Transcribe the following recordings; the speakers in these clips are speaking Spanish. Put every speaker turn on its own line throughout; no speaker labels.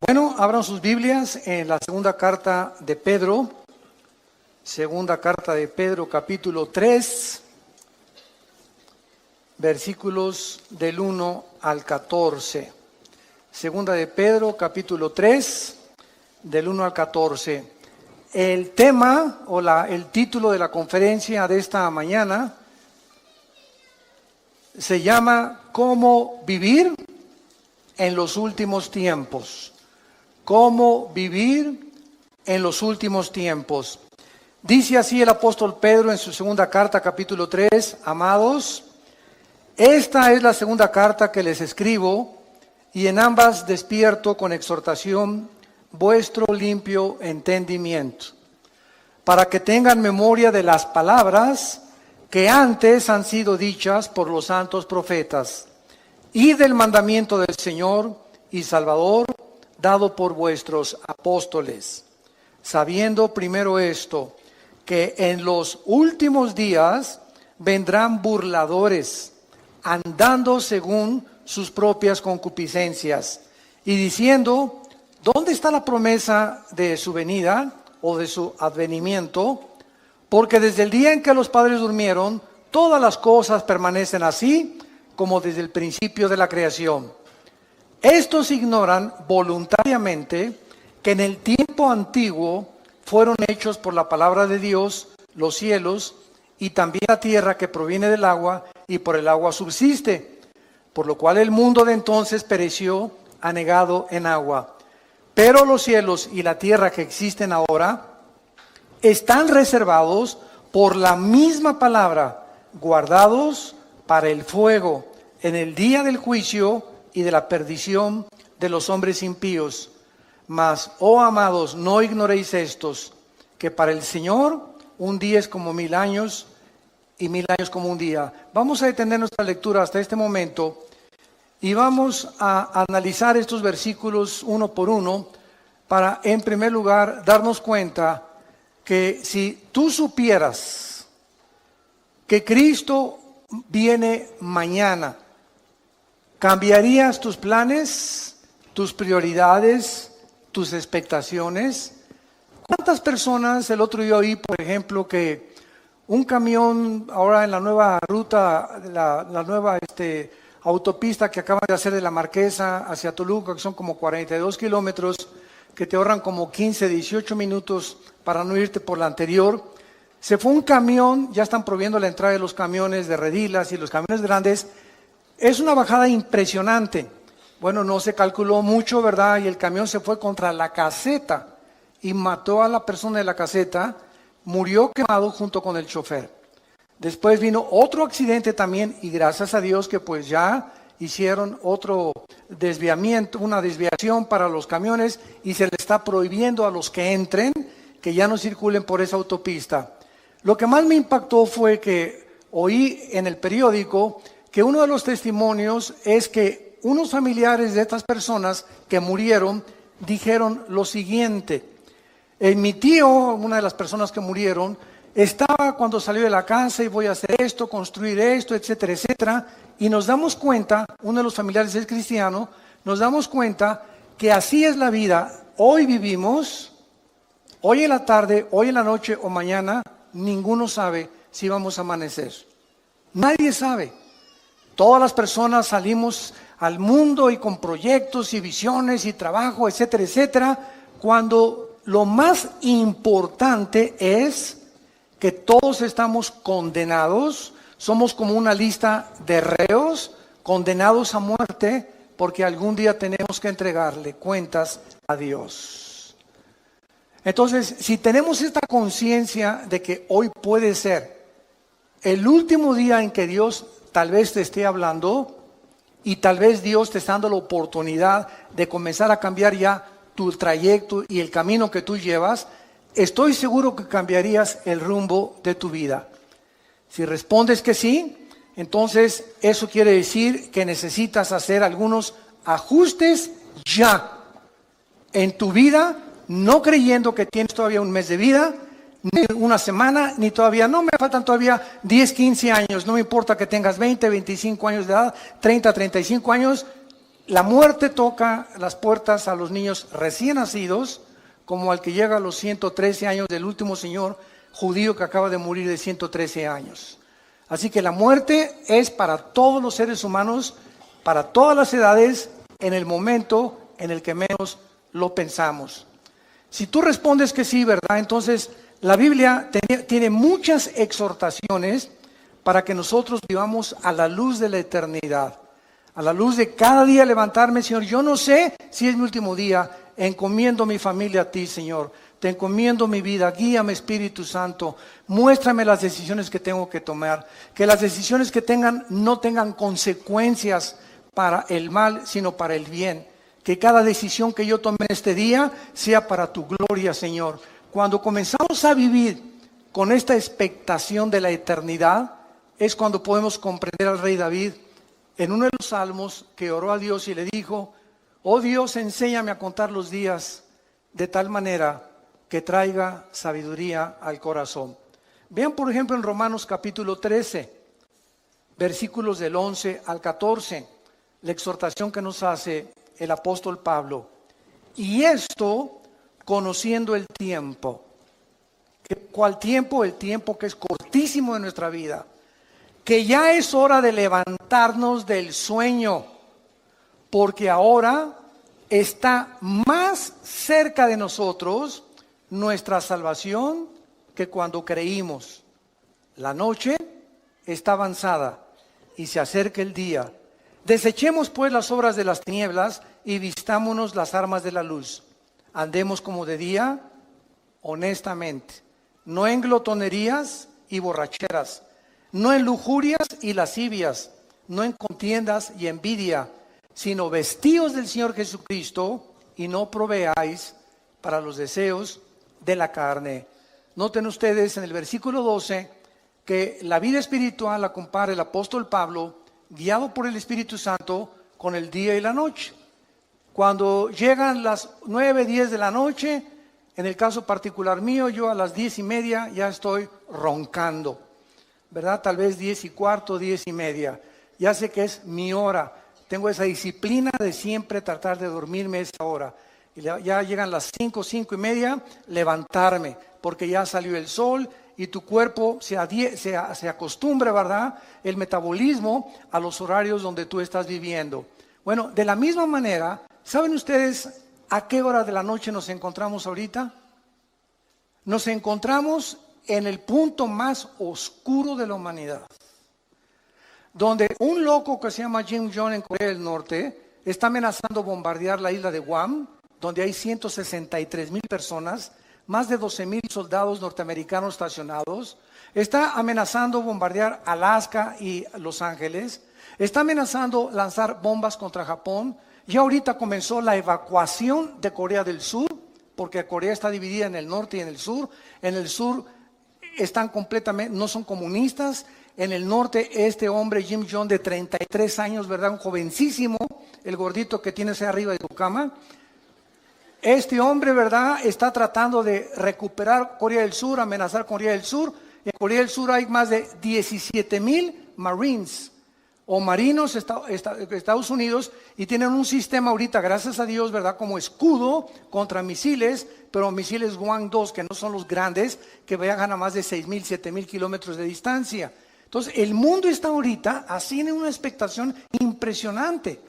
Bueno, abran sus Biblias en la segunda carta de Pedro, capítulo 3, versículos del 1 al 14. Segunda de Pedro, capítulo 3, del 1 al 14. El tema el título de la conferencia de esta mañana se llama ¿Cómo vivir en los últimos tiempos? ¿Cómo vivir en los últimos tiempos? Dice así el apóstol Pedro en su segunda carta, capítulo 3, amados, esta es la segunda carta que les escribo, y en ambas despierto con exhortación vuestro limpio entendimiento, para que tengan memoria de las palabras que antes han sido dichas por los santos profetas, y del mandamiento del Señor y Salvador, dado por vuestros apóstoles, sabiendo primero esto, que en los últimos días vendrán burladores, andando según sus propias concupiscencias, y diciendo, ¿dónde está la promesa de su venida o de su advenimiento? Porque desde el día en que los padres durmieron, todas las cosas permanecen así, como desde el principio de la creación. Estos ignoran voluntariamente que en el tiempo antiguo fueron hechos por la palabra de Dios los cielos y también la tierra que proviene del agua y por el agua subsiste, por lo cual el mundo de entonces pereció anegado en agua. Pero los cielos y la tierra que existen ahora están reservados por la misma palabra, guardados para el fuego en el día del juicio y de la perdición de los hombres impíos. Mas, oh amados, no ignoréis estos, que para el Señor un día es como 1000 años y 1000 años como un día. Vamos a detener nuestra lectura hasta este momento y vamos a analizar estos versículos uno por uno para, en primer lugar, darnos cuenta que si tú supieras que Cristo viene mañana, ¿cambiarías tus planes, tus prioridades, tus expectaciones? ¿Cuántas personas el otro día oí, por ejemplo, que un camión ahora en la nueva ruta, la nueva autopista que acaban de hacer de la Marquesa hacia Toluca, que son como 42 kilómetros, que te ahorran como 15, 18 minutos para no irte por la anterior? Se fue un camión, ya están prohibiendo la entrada de los camiones de redilas y los camiones grandes. Es una bajada impresionante. Bueno, no se calculó mucho, ¿verdad? Y el camión se fue contra la caseta y mató a la persona de la caseta, murió quemado junto con el chofer. Después vino otro accidente también y gracias a Dios que pues ya hicieron otro desviamiento, una desviación para los camiones y se le está prohibiendo a los que entren que ya no circulen por esa autopista. Lo que más me impactó fue que oí en el periódico que uno de los testimonios es que unos familiares de estas personas que murieron dijeron lo siguiente. Mi tío, una de las personas que murieron, estaba cuando salió de la casa y voy a hacer esto, construir esto, etcétera, etcétera. Y nos damos cuenta, uno de los familiares es cristiano, nos damos cuenta que así es la vida. Hoy vivimos, hoy en la tarde, hoy en la noche o mañana, ninguno sabe si vamos a amanecer. Nadie sabe. Todas las personas salimos al mundo y con proyectos y visiones y trabajo, etcétera, etcétera, cuando lo más importante es que todos estamos condenados, somos como una lista de reos condenados a muerte porque algún día tenemos que entregarle cuentas a Dios. Entonces, si tenemos esta conciencia de que hoy puede ser el último día en que Dios tal vez te esté hablando y tal vez Dios te está dando la oportunidad de comenzar a cambiar ya tu trayecto y el camino que tú llevas, estoy seguro que cambiarías el rumbo de tu vida. Si respondes que sí, entonces eso quiere decir que necesitas hacer algunos ajustes ya en tu vida, no creyendo que tienes todavía un mes de vida, ni una semana, ni todavía, no me faltan todavía 10, 15 años, no me importa que tengas 20, 25 años de edad, 30, 35 años, La muerte toca las puertas a los niños recién nacidos, como al que llega a los 113 años del último señor judío que acaba de morir de 113 años. Así que la muerte es para todos los seres humanos, para todas las edades, en el momento en el que menos lo pensamos. Si tú respondes que sí, ¿verdad? Entonces la Biblia tiene muchas exhortaciones para que nosotros vivamos a la luz de la eternidad, a la luz de cada día levantarme, Señor. Yo no sé si es mi último día, encomiendo mi familia a ti, Señor. Te encomiendo mi vida, guíame, Espíritu Santo, muéstrame las decisiones que tengo que tomar, que las decisiones que no tengan consecuencias para el mal, sino para el bien. Que cada decisión que yo tome en este día sea para tu gloria, Señor. Cuando comenzamos a vivir con esta expectación de la eternidad, es cuando podemos comprender al rey David en uno de los salmos que oró a Dios y le dijo: oh Dios, enséñame a contar los días de tal manera que traiga sabiduría al corazón. Vean por ejemplo en Romanos capítulo 13, versículos del 11 al 14, la exhortación que nos hace el apóstol Pablo. Y esto conociendo el tiempo. ¿Cuál tiempo? El tiempo que es cortísimo de nuestra vida. Que ya es hora de levantarnos del sueño, porque ahora está más cerca de nosotros nuestra salvación que cuando creímos. La noche está avanzada y se acerca el día. Desechemos pues las obras de las tinieblas y vistámonos las armas de la luz. Andemos como de día, honestamente, no en glotonerías y borracheras, no en lujurias y lascivias, no en contiendas y envidia, sino vestíos del Señor Jesucristo y no proveáis para los deseos de la carne. Noten ustedes en el versículo 12 que la vida espiritual la compara el apóstol Pablo, guiado por el Espíritu Santo, con el día y la noche. Cuando llegan las 9, 10 de la noche, en el caso particular mío, yo a las 10:30 ya estoy roncando, ¿verdad? Tal vez 10:15, 10:30. Ya sé que es mi hora. Tengo esa disciplina de siempre tratar de dormirme esa hora. Y ya llegan las 5, 5:30, levantarme, porque ya salió el sol y tu cuerpo se acostumbra, ¿verdad? El metabolismo a los horarios donde tú estás viviendo. Bueno, de la misma manera, ¿saben ustedes a qué hora de la noche nos encontramos ahorita? Nos encontramos en el punto más oscuro de la humanidad, donde un loco que se llama Kim Jong en Corea del Norte está amenazando bombardear la isla de Guam, donde hay 163,000 personas, más de 12,000 soldados norteamericanos estacionados. Está amenazando bombardear Alaska y Los Ángeles. Está amenazando lanzar bombas contra Japón. Ya ahorita comenzó la evacuación de Corea del Sur, porque Corea está dividida en el norte y en el sur. En el sur están completamente, no son comunistas. En el norte, este hombre, Kim Jong, de 33 años, ¿verdad? Un jovencísimo, el gordito que tienes ahí arriba de tu cama. Este hombre, ¿verdad?, está tratando de recuperar Corea del Sur, amenazar Corea del Sur. En Corea del Sur hay más de 17,000 Marines o marinos Estados Unidos, y tienen un sistema ahorita, gracias a Dios, ¿verdad?, como escudo contra misiles, pero misiles Hwang-2, que no son los grandes, que viajan a más de 6,000, 7,000 kilómetros de distancia. Entonces, el mundo está ahorita así en una expectación impresionante.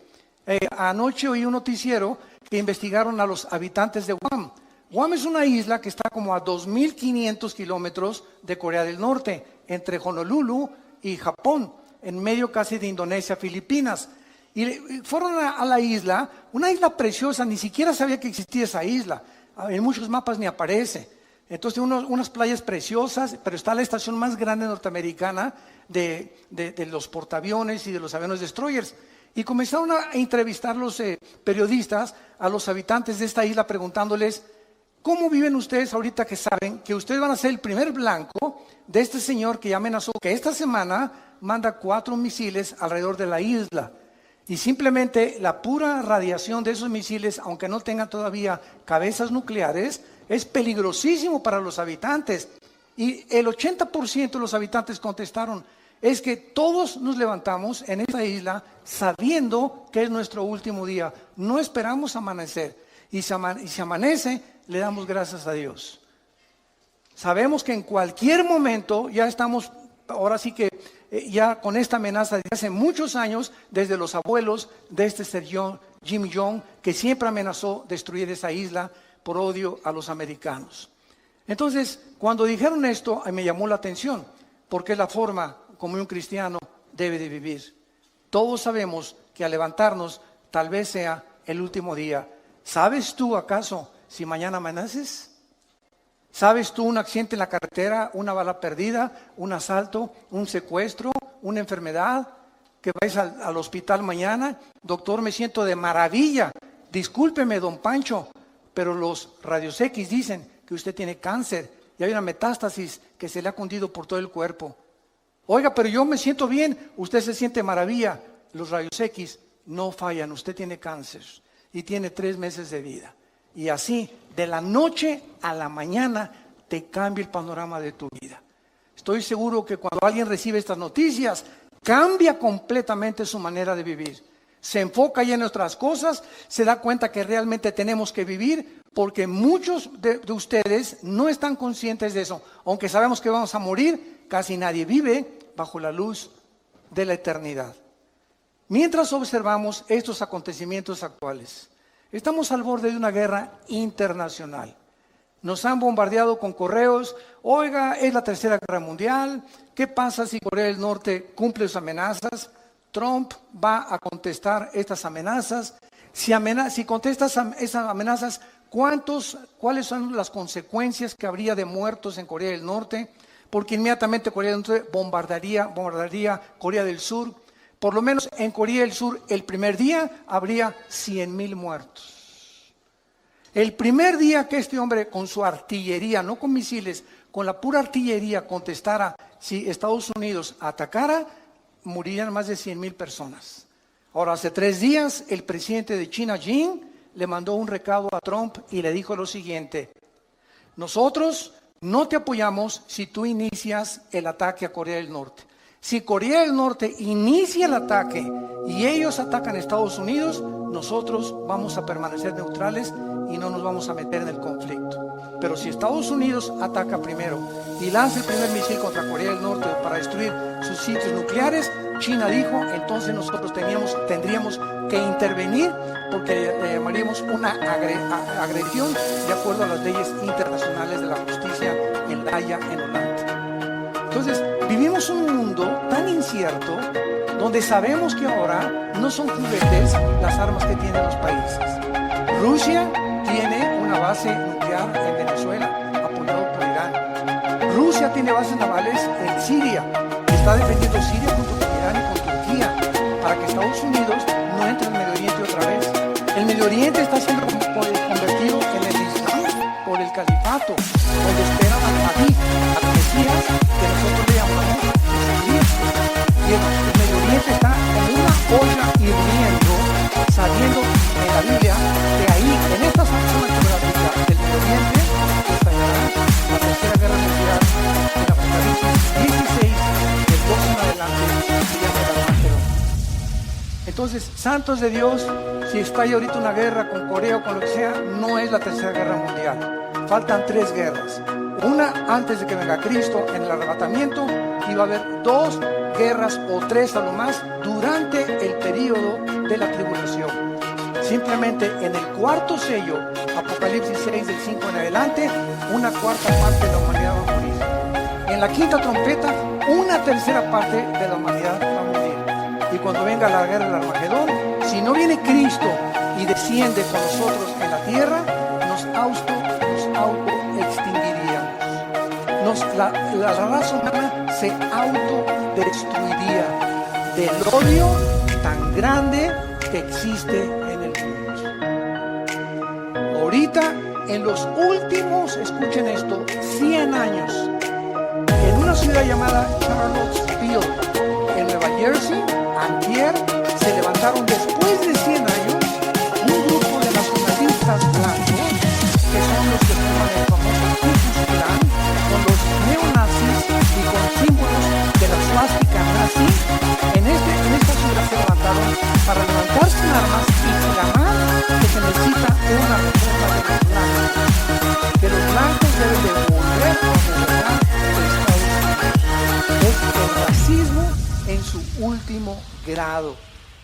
Anoche oí un noticiero que investigaron a los habitantes de Guam. Guam es una isla que está como a 2,500 kilómetros de Corea del Norte, entre Honolulu y Japón, en medio casi de Indonesia, Filipinas. Y fueron a la isla, una isla preciosa, ni siquiera sabía que existía esa isla. En muchos mapas ni aparece. Entonces tiene unas playas preciosas, pero está la estación más grande norteamericana de los portaaviones y de los aviones destroyers. Y comenzaron a entrevistar los periodistas a los habitantes de esta isla preguntándoles: ¿cómo viven ustedes ahorita que saben que ustedes van a ser el primer blanco de este señor que ya amenazó que esta semana manda 4 misiles alrededor de la isla? Y simplemente la pura radiación de esos misiles, aunque no tengan todavía cabezas nucleares, es peligrosísimo para los habitantes. Y el 80% de los habitantes contestaron: es que todos nos levantamos en esta isla sabiendo que es nuestro último día. No esperamos amanecer. Y si amanece, le damos gracias a Dios. Sabemos que en cualquier momento ya estamos, ahora sí que ya con esta amenaza de hace muchos años, desde los abuelos de este señor Jim Young, que siempre amenazó destruir esa isla por odio a los americanos. Entonces, cuando dijeron esto, me llamó la atención, porque es la forma como un cristiano debe de vivir. Todos sabemos que al levantarnos tal vez sea el último día. ¿Sabes tú acaso si mañana amaneces? ¿Sabes tú un accidente en la carretera, una bala perdida, un asalto, un secuestro, una enfermedad? Que vais al hospital mañana. Doctor, me siento de maravilla. Discúlpeme, don Pancho, pero los rayos X dicen que usted tiene cáncer y hay una metástasis que se le ha cundido por todo el cuerpo. Oiga, pero yo me siento bien. Usted se siente maravilla. Los rayos X no fallan. Usted tiene cáncer y tiene 3 meses de vida. Y así, de la noche a la mañana, te cambia el panorama de tu vida. Estoy seguro que cuando alguien recibe estas noticias, cambia completamente su manera de vivir. Se enfoca ya en nuestras cosas, se da cuenta que realmente tenemos que vivir, porque muchos de ustedes no están conscientes de eso. Aunque sabemos que vamos a morir, casi nadie vive bajo la luz de la eternidad. Mientras observamos estos acontecimientos actuales, estamos al borde de una guerra internacional. Nos han bombardeado con correos. Oiga, es la tercera guerra mundial. ¿Qué pasa si Corea del Norte cumple sus amenazas? Trump va a contestar estas amenazas. Si contesta esas amenazas, ¿cuáles son las consecuencias que habría de muertos en Corea del Norte? Porque inmediatamente Corea del Norte bombardearía Corea del Sur. Por lo menos en Corea del Sur, el primer día habría 100,000 muertos. El primer día que este hombre con su artillería, no con misiles, con la pura artillería contestara, si Estados Unidos atacara, morirían más de 100,000 personas. Ahora, hace 3 días, el presidente de China, Xi, le mandó un recado a Trump y le dijo lo siguiente: nosotros no te apoyamos si tú inicias el ataque a Corea del Norte. Si Corea del Norte inicia el ataque y ellos atacan a Estados Unidos, nosotros vamos a permanecer neutrales y no nos vamos a meter en el conflicto. Pero si Estados Unidos ataca primero y lanza el primer misil contra Corea del Norte para destruir sus sitios nucleares, China dijo, entonces nosotros tendríamos que intervenir, porque le llamaríamos una agresión de acuerdo a las leyes internacionales de la justicia en La Haya, en Holanda. Entonces, vivimos un mundo tan incierto donde sabemos que ahora no son juguetes las armas que tienen los países. Rusia tiene una base nuclear en Venezuela, apoyado por Irán. Rusia tiene bases navales en Siria. Está defendiendo Siria junto con Irán y con Turquía para que Estados Unidos no entre en el Medio Oriente otra vez. El Medio Oriente está siendo convertido en el Islam por el califato, donde esperan al Mahdi, al Mesías, que nosotros le llamamos Jesucristo. Y el Medio Oriente está en una olla hirviendo, saliendo en la Biblia, de ahí, en esta zona geográfica del Medio Oriente, estallará la tercera guerra mundial en Apocalipsis 16, del 12 en adelante, se llama el Armagedón. Entonces, santos de Dios, si estalla ahorita una guerra con Corea o con lo que sea, no es la tercera guerra mundial. Faltan 3 guerras. Una antes de que venga Cristo en el arrebatamiento, y va a haber 2 guerras o 3 a lo más durante el periodo de la tribulación. Simplemente en el 4º sello, Apocalipsis 6 del 5 en adelante, una 4ª parte de la humanidad va a morir. En la 5ª trompeta, una 3ª parte de la humanidad va a morir. Y cuando venga la guerra del Armagedón, si no viene Cristo y desciende con nosotros en la tierra, nos autoextinguiríamos. La raza humana se autodestruiría del odio tan grande que existe en el mundo. Ahorita, en los últimos, escuchen esto, 100 años, en una ciudad llamada Charlottesville, en Nueva Jersey, antier, se levantaron después de 100 años un grupo de nacionalistas blancos, que son los que forman el famoso Ku Klux Klan, con los neonazis y con símbolos de la swastika último grado.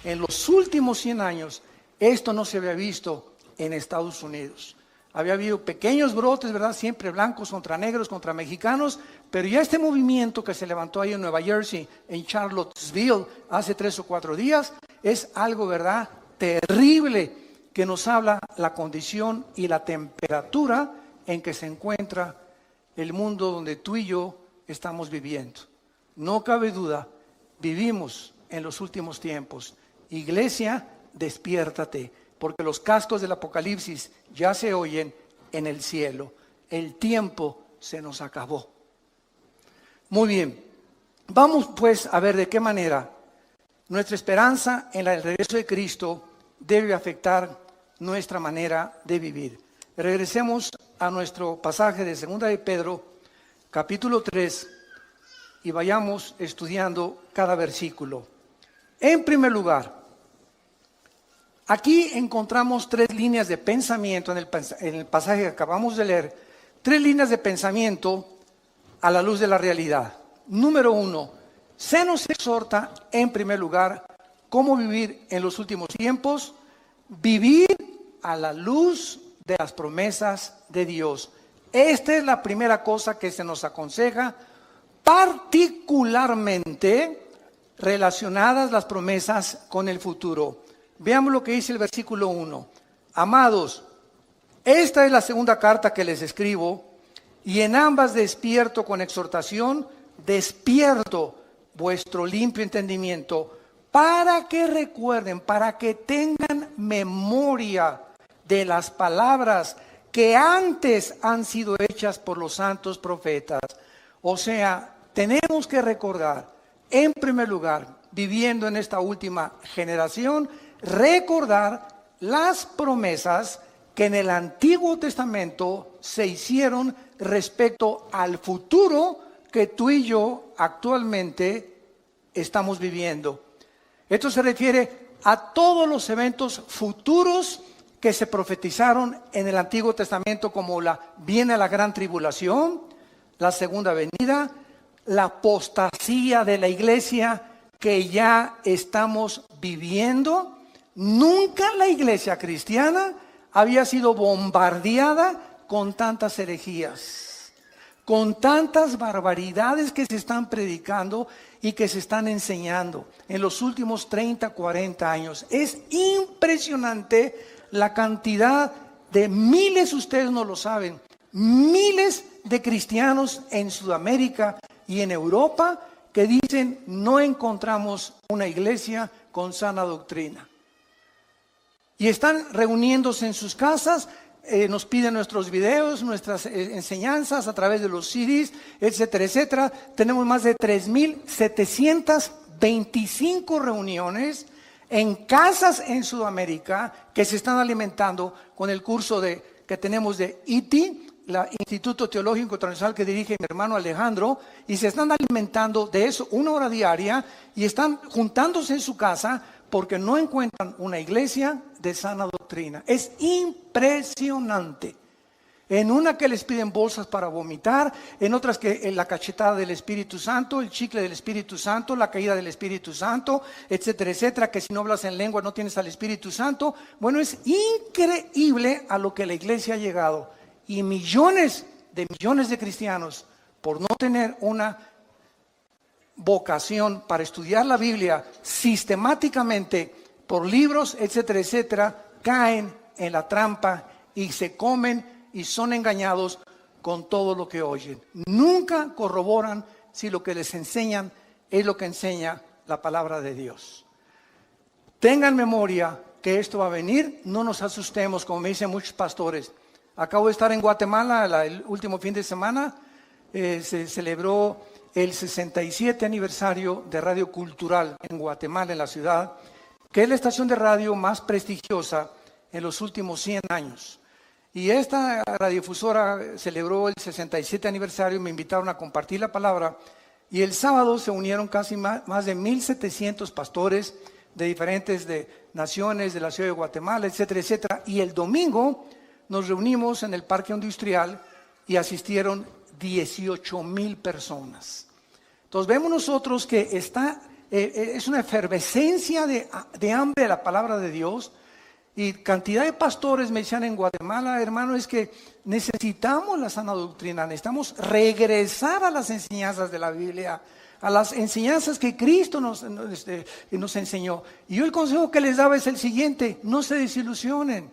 En los últimos 100 años, esto no se había visto en Estados Unidos. Había habido pequeños brotes, ¿verdad? Siempre blancos contra negros, contra mexicanos, pero ya este movimiento que se levantó ahí en Nueva Jersey, en Charlottesville, hace 3 o 4 días, es algo, ¿verdad?, terrible, que nos habla la condición y la temperatura en que se encuentra el mundo donde tú y yo estamos viviendo. No cabe duda, vivimos en los últimos tiempos. Iglesia, despiértate, porque los cascos del Apocalipsis ya se oyen en el cielo. El tiempo se nos acabó. Muy bien, vamos pues a ver de qué manera nuestra esperanza en el regreso de Cristo debe afectar nuestra manera de vivir. Regresemos a nuestro pasaje de 2 de Pedro, capítulo 3, y vayamos estudiando cada versículo. En primer lugar, aquí encontramos 3 líneas de pensamiento en el pasaje que acabamos de leer. 3 líneas de pensamiento a la luz de la realidad. Número 1, se nos exhorta en primer lugar cómo vivir en los últimos tiempos, vivir a la luz de las promesas de Dios. Esta es la primera cosa que se nos aconseja, particularmente relacionadas las promesas con el futuro. Veamos lo que dice el versículo 1. Amados, esta es la segunda carta que les escribo, y en ambas despierto con exhortación, despierto vuestro limpio entendimiento, para que recuerden, para que tengan memoria de las palabras que antes han sido hechas por los santos profetas. O sea, tenemos que recordar, en primer lugar, viviendo en esta última generación, recordar las promesas que en el Antiguo Testamento se hicieron respecto al futuro que tú y yo actualmente estamos viviendo. Esto se refiere a todos los eventos futuros que se profetizaron en el Antiguo Testamento, como viene la gran tribulación, la segunda venida, la apostasía de la iglesia que ya estamos viviendo. Nunca la iglesia cristiana había sido bombardeada con tantas herejías, con tantas barbaridades que se están predicando y que se están enseñando en los últimos 30, 40 años. Es impresionante la cantidad de miles, ustedes no lo saben, miles de cristianos en Sudamérica y en Europa que dicen no encontramos una iglesia con sana doctrina. Y están reuniéndose en sus casas, nos piden nuestros videos, nuestras enseñanzas a través de los CDs, etcétera, etcétera. Tenemos más de 3,725 reuniones en casas en Sudamérica que se están alimentando con el curso que tenemos de ITI, el Instituto Teológico Internacional que dirige mi hermano Alejandro, y se están alimentando de eso 1 hora diaria y están juntándose en su casa porque no encuentran una iglesia de sana doctrina. Es impresionante. En una que les piden bolsas para vomitar, en otras que la cachetada del Espíritu Santo, el chicle del Espíritu Santo, la caída del Espíritu Santo, etcétera, etcétera, que si no hablas en lengua no tienes al Espíritu Santo. Bueno, es increíble a lo que la iglesia ha llegado. Y millones de cristianos, por no tener una vocación para estudiar la Biblia sistemáticamente por libros, etcétera, etcétera, caen en la trampa y se comen y son engañados con todo lo que oyen. Nunca corroboran si lo que les enseñan es lo que enseña la palabra de Dios. Tengan memoria que esto va a venir, no nos asustemos, como me dicen muchos pastores. Acabo de estar en Guatemala el último fin de semana, se celebró el 67 aniversario de Radio Cultural en Guatemala, en la ciudad, que es la estación de radio más prestigiosa en los últimos 100 años. Y esta radiodifusora celebró el 67 aniversario, me invitaron a compartir la palabra, y el sábado se unieron casi más de 1,700 pastores de diferentes naciones, de la ciudad de Guatemala, etcétera, etcétera. Y el domingo nos reunimos en el Parque Industrial y asistieron 18,000 personas. Entonces vemos nosotros que está es una efervescencia de hambre de la palabra de Dios. Y cantidad de pastores me decían en Guatemala, hermano, es que necesitamos la sana doctrina, necesitamos regresar a las enseñanzas de la Biblia, a las enseñanzas que Cristo nos enseñó. Y yo el consejo que les daba es el siguiente: no se desilusionen,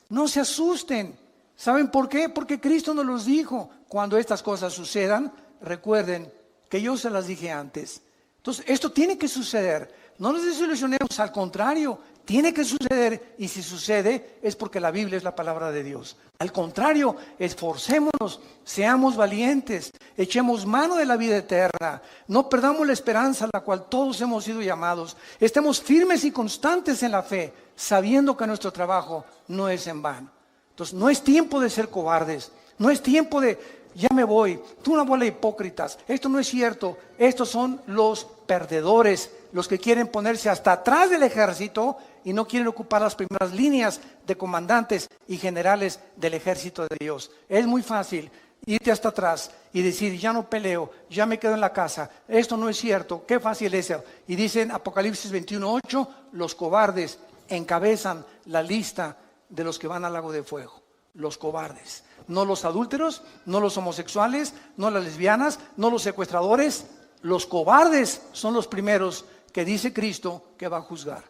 no se asusten. ¿Saben por qué? Porque Cristo nos los dijo. Cuando estas cosas sucedan, recuerden que yo se las dije antes. Entonces, esto tiene que suceder. No nos desilusionemos, al contrario, tiene que suceder, y si sucede es porque la Biblia es la palabra de Dios. Al contrario, esforcémonos, seamos valientes, echemos mano de la vida eterna, no perdamos la esperanza a la cual todos hemos sido llamados. Estemos firmes y constantes en la fe, sabiendo que nuestro trabajo no es en vano. Entonces, no es tiempo de ser cobardes, no es tiempo de ya me voy, tú una bola de hipócritas, esto no es cierto. Estos son los perdedores, los que quieren ponerse hasta atrás del ejército y no quieren ocupar las primeras líneas de comandantes y generales del ejército de Dios. Es muy fácil irte hasta atrás y decir, ya no peleo, ya me quedo en la casa, esto no es cierto, qué fácil es eso. Y dicen Apocalipsis 21:8, los cobardes encabezan la lista de los que van al lago de fuego. Los cobardes, no los adúlteros, no los homosexuales, no las lesbianas, no los secuestradores. Los cobardes son los primeros que dice Cristo que va a juzgar.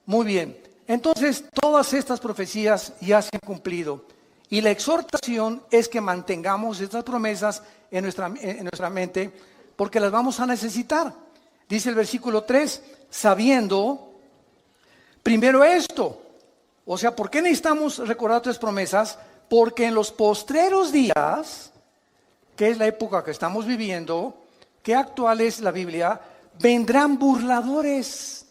Muy bien, entonces todas estas profecías ya se han cumplido, y la exhortación es que mantengamos estas promesas en nuestra mente, porque las vamos a necesitar. Dice el versículo 3, sabiendo primero esto. O sea, ¿por qué necesitamos recordar tres promesas? Porque en los postreros días, que es la época que estamos viviendo, que actual es la Biblia, vendrán burladores,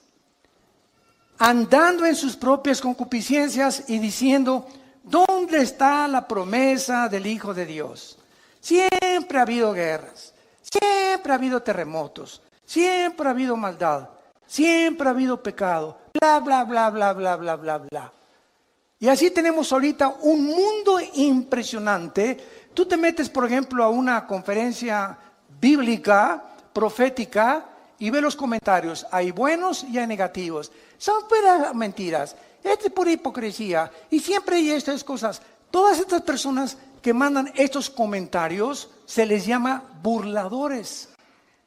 andando en sus propias concupiscencias y diciendo, ¿dónde está la promesa del Hijo de Dios? Siempre ha habido guerras, siempre ha habido terremotos, siempre ha habido maldad, siempre ha habido pecado, bla, bla, bla, bla, bla, bla, bla, bla. Y así tenemos ahorita un mundo impresionante. Tú te metes, por ejemplo, a una conferencia bíblica, profética, y ve los comentarios. Hay buenos y hay negativos. Son puras mentiras. Esto es pura hipocresía. Y siempre hay estas cosas. Todas estas personas que mandan estos comentarios se les llama burladores.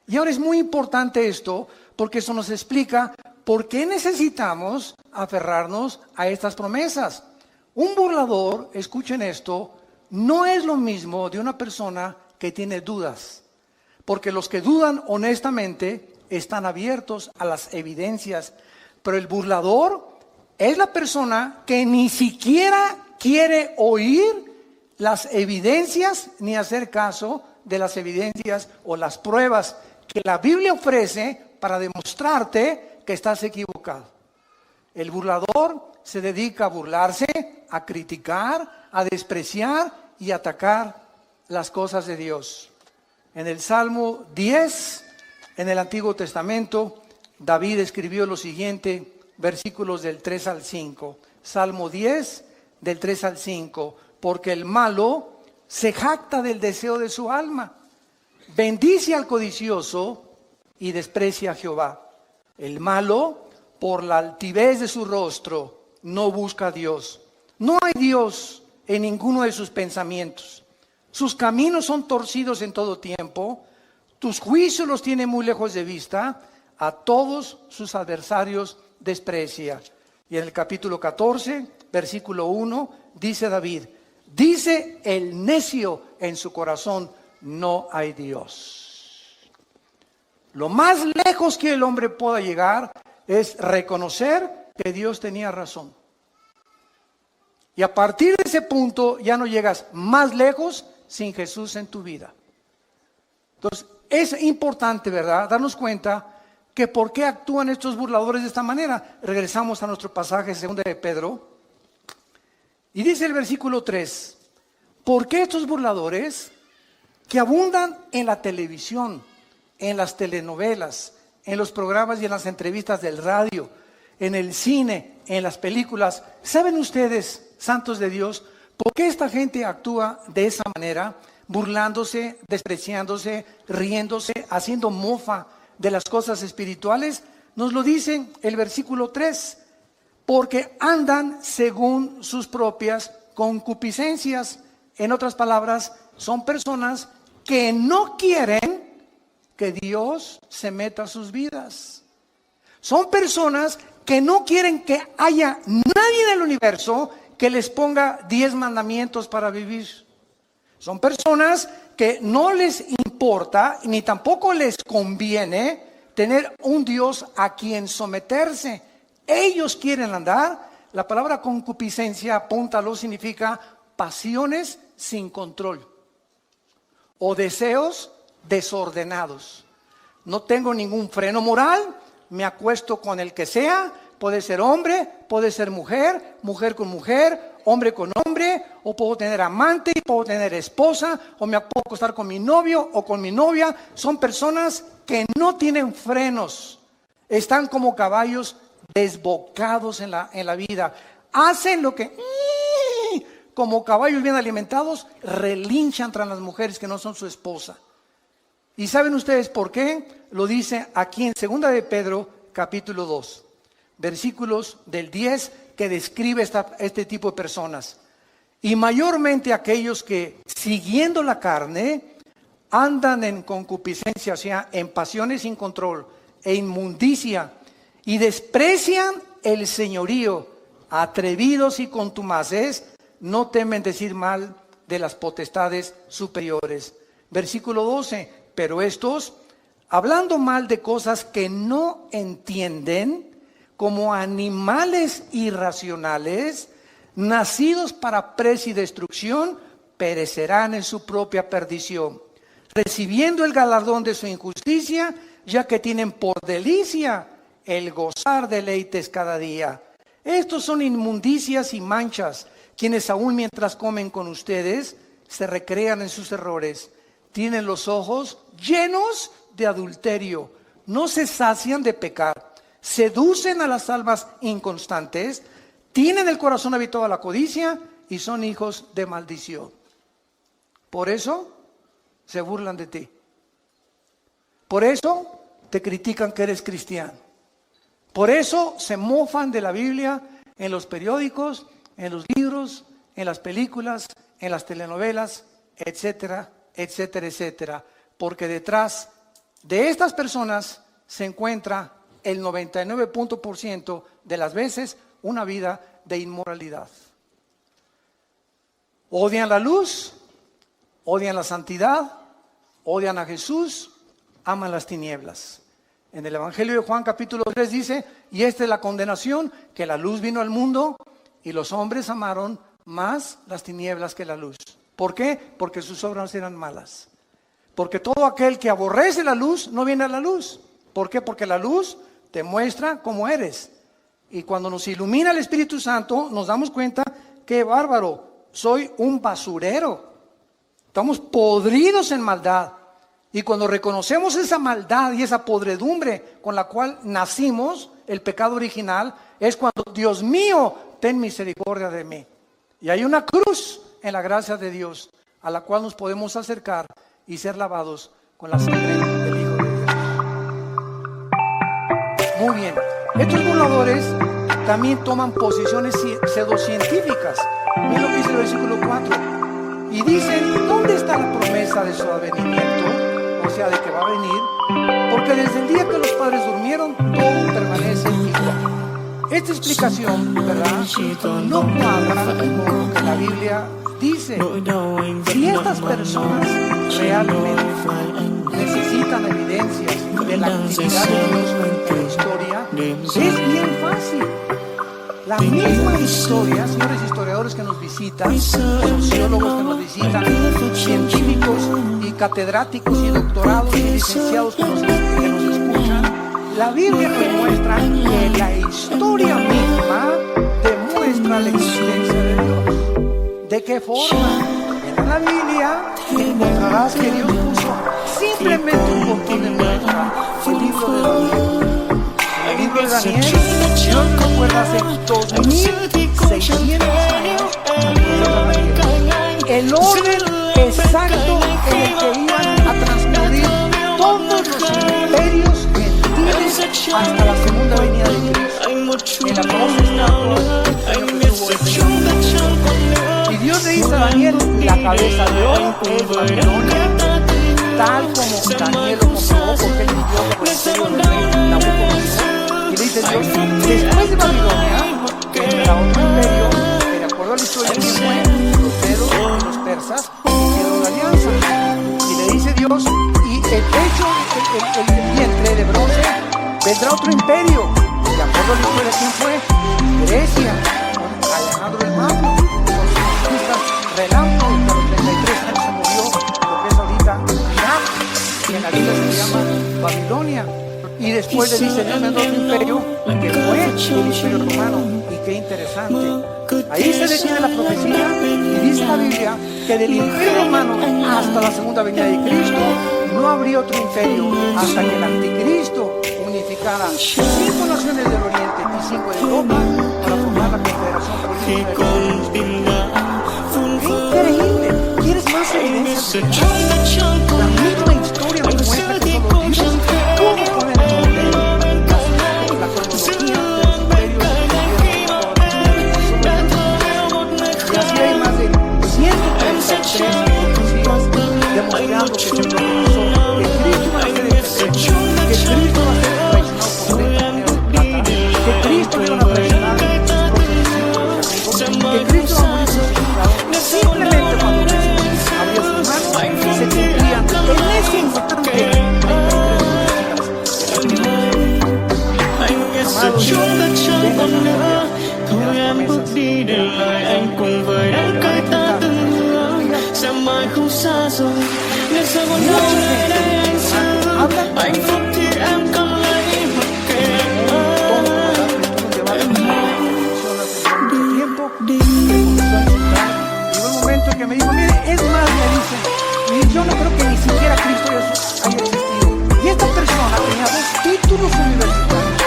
Y ahora es muy importante esto, porque eso nos explica por qué necesitamos aferrarnos a estas promesas. Un burlador, escuchen esto, no es lo mismo de una persona que tiene dudas, porque los que dudan honestamente están abiertos a las evidencias, pero el burlador es la persona que ni siquiera quiere oír las evidencias ni hacer caso de las evidencias o las pruebas que la Biblia ofrece para demostrarte que estás equivocado. El burlador se dedica a burlarse, a criticar, a despreciar y atacar las cosas de Dios. En el Salmo 10, en el Antiguo Testamento, David escribió lo siguiente, versículos del 3 al 5. Salmo 10, del 3 al 5. Porque el malo se jacta del deseo de su alma, bendice al codicioso y desprecia a Jehová. El malo, por la altivez de su rostro, no busca a Dios. No hay Dios en ninguno de sus pensamientos. Sus caminos son torcidos en todo tiempo. Tus juicios los tiene muy lejos de vista. A todos sus adversarios desprecia. Y en el capítulo 14, versículo 1, dice David, dice el necio en su corazón, no hay Dios. Lo más lejos que el hombre pueda llegar es reconocer que Dios tenía razón. Y a partir de ese punto ya no llegas más lejos sin Jesús en tu vida. Entonces es importante, ¿verdad?, darnos cuenta que por qué actúan estos burladores de esta manera. Regresamos a nuestro pasaje 2 de Pedro. Y dice el versículo 3, ¿por qué estos burladores que abundan en la televisión, en las telenovelas, en los programas y en las entrevistas del radio, en el cine, en las películas? ¿Saben ustedes, santos de Dios, por qué esta gente actúa de esa manera? Burlándose, despreciándose, riéndose, haciendo mofa de las cosas espirituales, nos lo dice el versículo 3, porque andan según sus propias concupiscencias. En otras palabras, son personas que no quieren que Dios se meta a sus vidas. Son personas que no quieren que haya nadie en el universo que les ponga 10 mandamientos para vivir. Son personas que no les importa ni tampoco les conviene tener un Dios a quien someterse. Ellos quieren andar. La palabra concupiscencia, apúntalo, significa pasiones sin control o deseos desordenados. No tengo ningún freno moral, me acuesto con el que sea, puede ser hombre, puede ser mujer, mujer con mujer, hombre con hombre, o puedo tener amante, puedo tener esposa, o me puedo acostar con mi novio o con mi novia. Son personas que no tienen frenos, están como caballos desbocados en la vida. Hacen lo que, como caballos bien alimentados, relinchan tras las mujeres que no son su esposa. ¿Y saben ustedes por qué? Lo dice aquí en 2 de Pedro, capítulo 2, versículos del 10, que describe este tipo de personas. Y mayormente aquellos que, siguiendo la carne, andan en concupiscencia, o sea, en pasiones sin control e inmundicia, y desprecian el señorío, atrevidos y contumaces, no temen decir mal de las potestades superiores. Versículo 12, pero estos, hablando mal de cosas que no entienden, como animales irracionales, nacidos para presa y destrucción, perecerán en su propia perdición, recibiendo el galardón de su injusticia, ya que tienen por delicia el gozar deleites cada día. Estos son inmundicias y manchas, quienes aún mientras comen con ustedes, se recrean en sus errores. Tienen los ojos llenos de adulterio, no se sacian de pecar, seducen a las almas inconstantes, tienen el corazón habituado a la codicia y son hijos de maldición. Por eso se burlan de ti. Por eso te critican que eres cristiano. Por eso se mofan de la Biblia en los periódicos, en los libros, en las películas, en las telenovelas, etcétera, etcétera, etcétera. Porque detrás de estas personas se encuentra el 99% de las veces una vida de inmoralidad. Odian la luz, odian la santidad, odian a Jesús, aman las tinieblas. En el Evangelio de Juan capítulo 3 dice, y esta es la condenación, que la luz vino al mundo y los hombres amaron más las tinieblas que la luz. ¿Por qué? Porque sus obras eran malas. Porque todo aquel que aborrece la luz no viene a la luz. ¿Por qué? Porque la luz te muestra cómo eres. Y cuando nos ilumina el Espíritu Santo, nos damos cuenta que bárbaro, soy un basurero. Estamos podridos en maldad. Y cuando reconocemos esa maldad y esa podredumbre con la cual nacimos, el pecado original, es cuando, Dios mío, ten misericordia de mí. Y hay una cruz en la gracia de Dios a la cual nos podemos acercar y ser lavados con la sangre del Hijo de Dios. Muy bien, estos burladores también toman posiciones pseudocientíficas. Miren lo que dice el versículo 4. Y dicen, ¿dónde está la promesa de su advenimiento? O sea, de que va a venir, porque desde el día que los padres durmieron, todo permanece igual. Esta explicación, ¿verdad?, no cuadra con lo que la Biblia dice. Si estas personas realmente necesitan evidencias de la actividad de Dios en la historia, es bien fácil. La misma historia, señores historiadores que nos visitan, sociólogos que nos visitan, científicos y catedráticos y doctorados y licenciados que nos escuchan, la Biblia nos muestra que la historia misma demuestra la existencia de Dios. ¿De qué forma? En la Biblia encontrarás que Dios puso simplemente un botón de muestra, el libro de Daniel. El libro de Daniel, Dios nos recuerda hace 2600 años, el orden exacto en el que iban a transcurrir todos los imperios hasta la segunda venida de Cristo. En las dos estatuas y Dios le dice a Daniel, la cabeza de hoy es Babilonia, tal como Daniel lo comprobó porque él vivió bajo el sello del rey Nabucodonosor. Y le dice Dios, después de Babilonia vendrá otro imperio que, de acuerdo a la historia, que fue los medos y los persas, que hicieron una alianza. Y le dice Dios, y el pecho, el vientre de bronce, vendrá otro imperio. De acuerdo a la historia, ¿quién fue? Grecia, con Alejandro el Magno, con sus conquistas relámpagos, que a los 33 años se murió, lo que es ahorita Irak, y en la Biblia se llama Babilonia. Y después le dice Dios, vendrá otro imperio, que fue el imperio romano. Y qué interesante. Ahí se detiene la profecía y dice la Biblia que del imperio romano hasta la segunda venida de Cristo no habría otro imperio hasta que el anticristo unificara 5 naciones del Oriente y 5 de Europa para formar la Confederación Política del Mundo. ¡Qué increíble! ¿Quieres más evidencia? La misma historia nos muestra que son los libros cómo poner en orden la cronología de los imperios y así hay más de 133 profecías demostrando que se profetizó que Cristo va a ser el que Cristo va a ser traicionado por 30 monedas de plata, que Cristo le iban a traicionar que Cristo va a morir crucificado. Simplemente cuando Jesús abrió sus manos se cumplían en ese instante 33 profecías.
Em bước đi để lại anh cùng với đám cây ta từng hứa sẽ mãi không xa rồi nên giờ còn đâu nơi đây anh giữ hạnh phúc thì em cần lấy mặc kệ em
Y hubo un momento que me dijo, mire, es más, me dice, yo no creo que ni siquiera Cristo Jesús haya existido. Y esta persona tenía 2 títulos universitarios.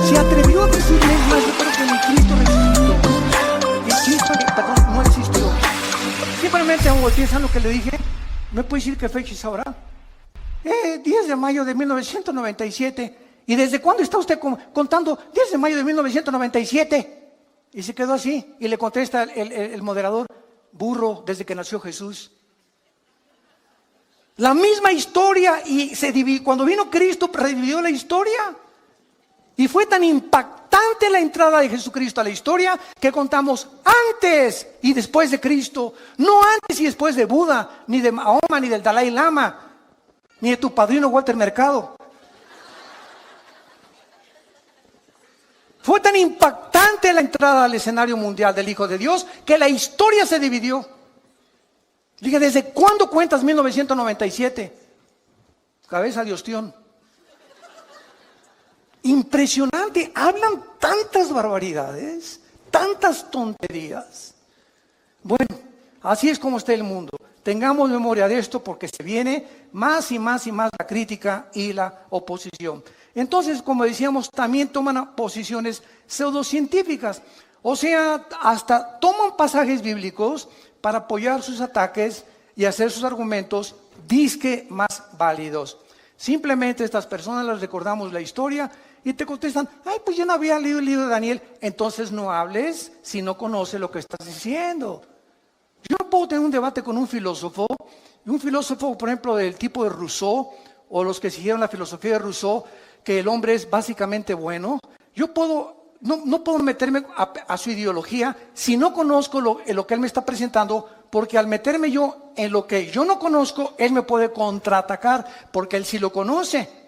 Se atrevió a decirle, es más, yo creo que ni Cristo resucitó. Y Cristo, perdón, no existió. Simplemente hago voltear lo que le dije. ¿Me puede decir qué fecha es ahora? 10 de mayo de 1997. ¿Y desde cuándo está usted contando? 10 de mayo de 1997. Y se quedó así. Y le contesta el moderador, burro, desde que nació Jesús. La misma historia. Y cuando vino Cristo, revivió la historia. Y fue tan impactante la entrada de Jesucristo a la historia que contamos antes y después de Cristo. No antes y después de Buda, ni de Mahoma, ni del Dalai Lama, ni de tu padrino Walter Mercado. Fue tan impactante la entrada al escenario mundial del Hijo de Dios que la historia se dividió. Dije, ¿desde cuándo cuentas 1997? Cabeza de ostión. Impresionante, hablan tantas barbaridades, tantas tonterías. Bueno, así es como está el mundo. Tengamos memoria de esto porque se viene más y más y más la crítica y la oposición. Entonces, como decíamos, también toman posiciones pseudocientíficas. O sea, hasta toman pasajes bíblicos para apoyar sus ataques y hacer sus argumentos disque más válidos. Simplemente estas personas les recordamos la historia y te contestan, ay, pues yo no había leído el libro de Daniel. Entonces no hables si no conoces lo que estás diciendo. Yo no puedo tener un debate con un filósofo, por ejemplo, del tipo de Rousseau, o los que siguieron la filosofía de Rousseau, que el hombre es básicamente bueno. Yo no puedo meterme a su ideología si no conozco lo que él me está presentando, porque al meterme yo en lo que yo no conozco, él me puede contraatacar, porque él sí lo conoce.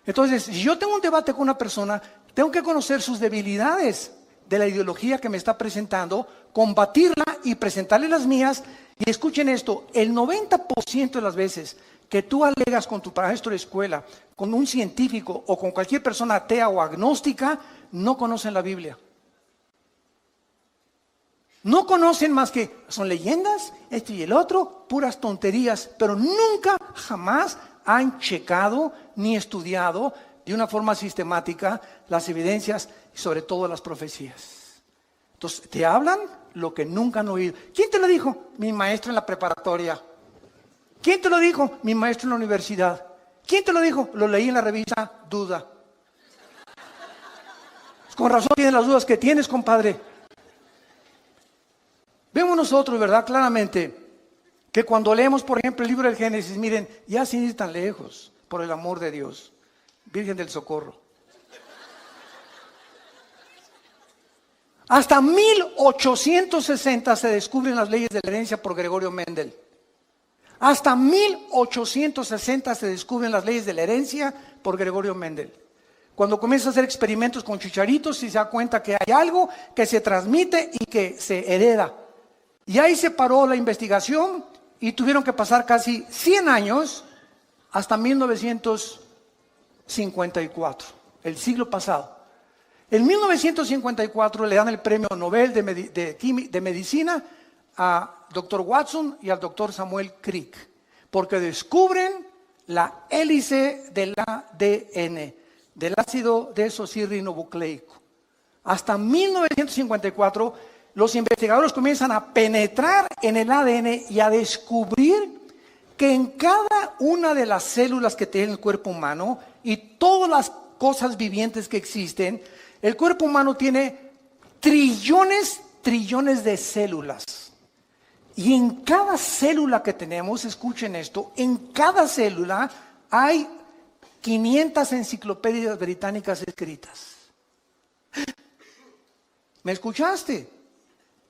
Entonces, si yo tengo un debate con una persona, tengo que conocer sus debilidades de la ideología que me está presentando, combatirla y presentarle las mías. Y escuchen esto, el 90% de las veces que tú alegas con tu maestro de escuela, con un científico o con cualquier persona atea o agnóstica, no conocen la Biblia. No conocen más que son leyendas, esto y el otro, puras tonterías, pero nunca, jamás han checado ni estudiado de una forma sistemática las evidencias y sobre todo las profecías. Entonces, te hablan lo que nunca han oído. ¿Quién te lo dijo? Mi maestro en la preparatoria. ¿Quién te lo dijo? Mi maestro en la universidad. ¿Quién te lo dijo? Lo leí en la revista Duda. Con razón tienes las dudas que tienes, compadre. Vemos nosotros, ¿verdad? Claramente, que cuando leemos, por ejemplo, el libro del Génesis, miren, ya sin ir tan lejos, por el amor de Dios, Virgen del Socorro. Hasta 1860 se descubren las leyes de la herencia por Gregorio Mendel. Hasta 1860 se descubren las leyes de la herencia por Gregorio Mendel. Cuando comienza a hacer experimentos con chicharitos y se da cuenta que hay algo que se transmite y que se hereda. Y ahí se paró la investigación y tuvieron que pasar casi 100 años hasta 1954, el siglo pasado. En 1954 le dan el premio Nobel de Medicina a Dr. Watson y al Dr. Samuel Crick, porque descubren la hélice del ADN, del ácido desoxirribonucleico. Hasta 1954 los investigadores comienzan a penetrar en el ADN y a descubrir que en cada una de las células que tiene el cuerpo humano y todas las cosas vivientes que existen, el cuerpo humano tiene trillones de células. Y en cada célula que tenemos, escuchen esto, en cada célula hay 500 enciclopedias británicas escritas. ¿Me escuchaste?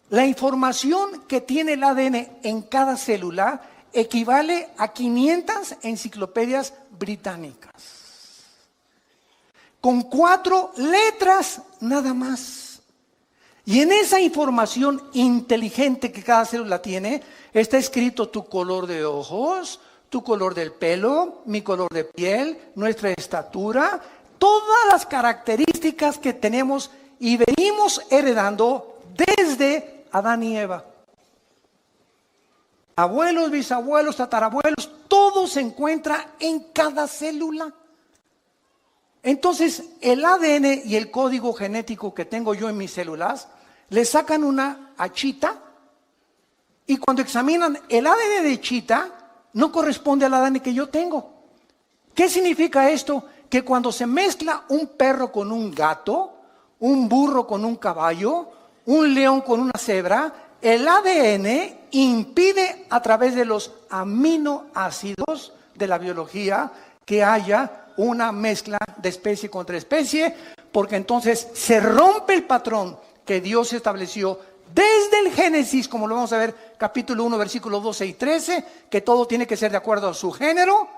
La información que tiene el ADN en cada célula equivale a 500 enciclopedias británicas. Con 4 letras nada más. Y en esa información inteligente que cada célula tiene, está escrito tu color de ojos, tu color del pelo, mi color de piel, nuestra estatura, todas las características que tenemos y venimos heredando desde Adán y Eva. Abuelos, bisabuelos, tatarabuelos, todo se encuentra en cada célula. Entonces, el ADN y el código genético que tengo yo en mis células, le sacan una a Chita y cuando examinan el ADN de Chita, no corresponde al ADN que yo tengo. ¿Qué significa esto? Que cuando se mezcla un perro con un gato, un burro con un caballo, un león con una cebra, el ADN impide a través de los aminoácidos de la biología que haya una mezcla de especie contra especie, porque entonces se rompe el patrón que Dios estableció desde el Génesis, como lo vamos a ver, capítulo 1, versículos 12 y 13, que todo tiene que ser de acuerdo a su género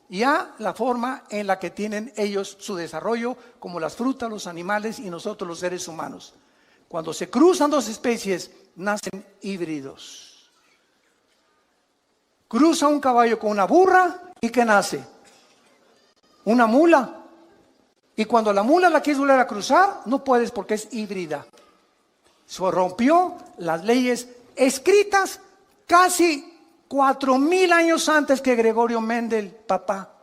y a la forma en la que tienen ellos su desarrollo, como las frutas, los animales y nosotros los seres humanos. Cuando se cruzan dos especies, nacen híbridos. Cruza un caballo con una burra y ¿qué nace? Una mula. Y cuando la mula la quieres volver a cruzar, no puedes porque es híbrida. Se rompió las leyes escritas casi 4,000 años antes que Gregorio Mendel, papá.